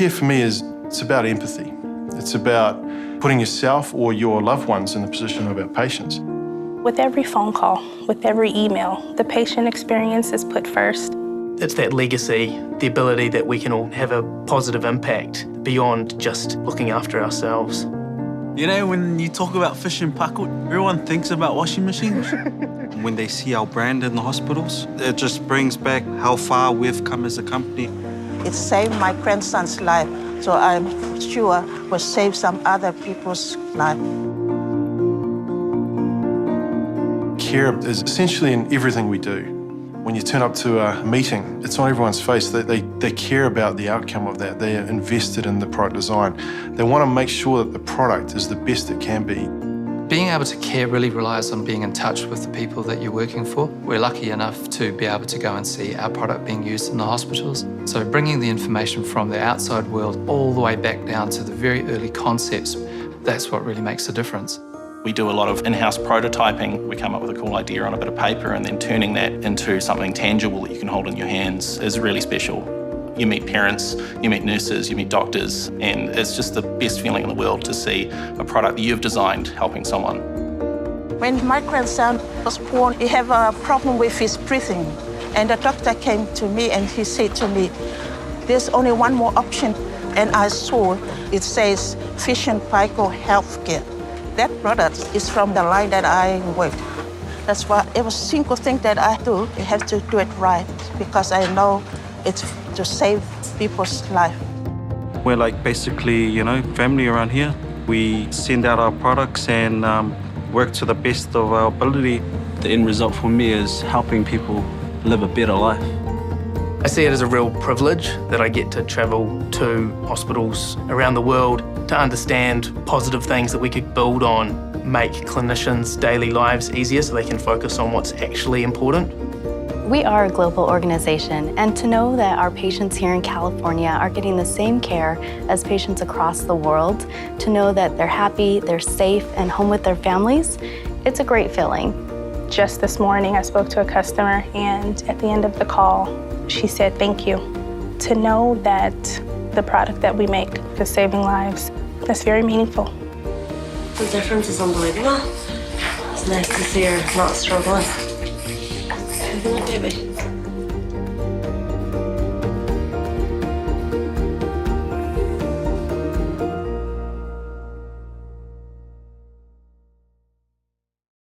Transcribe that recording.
Care for me it's about empathy. It's about putting yourself or your loved ones in the position of our patients. With every phone call, with every email, the patient experience is put first. It's that legacy, the ability that we can all have a positive impact beyond just looking after ourselves. You know, when you talk about Fisher Paykel, everyone thinks about washing machines. When they see our brand in the hospitals, it just brings back how far we've come as a company. It saved my grandson's life, so I'm sure will save some other people's life. Care is essentially in everything we do. When you turn up to a meeting, it's on everyone's face. They care about the outcome of that. They are invested in the product design. They want to make sure that the product is the best it can be. Being able to care really relies on being in touch with the people that you're working for. We're lucky enough to be able to go and see our product being used in the hospitals. So bringing the information from the outside world all the way back down to the very early concepts, that's what really makes a difference. We do a lot of in-house prototyping. We come up with a cool idea on a bit of paper, and then turning that into something tangible that you can hold in your hands is really special. You meet parents, you meet nurses, you meet doctors, and it's just the best feeling in the world to see a product that you've designed helping someone. When my grandson was born, he had a problem with his breathing. And the doctor came to me and he said to me, there's only one more option. And I saw it says Fisher Paykel Healthcare. That product is from the line that I work. That's why every single thing that I do, I have to do it right, because I know it's to save people's life. We're like basically, you know, family around here. We send out our products and work to the best of our ability. The end result for me is helping people live a better life. I see it as a real privilege that I get to travel to hospitals around the world to understand positive things that we could build on, make clinicians' daily lives easier so they can focus on what's actually important. We are a global organization, and to know that our patients here in California are getting the same care as patients across the world, to know that they're happy, they're safe, and home with their families, it's a great feeling. Just this morning, I spoke to a customer, and at the end of the call, she said, thank you. To know that the product that we make is saving lives, that's very meaningful. The difference is unbelievable. It's nice to see her not struggling. Baby.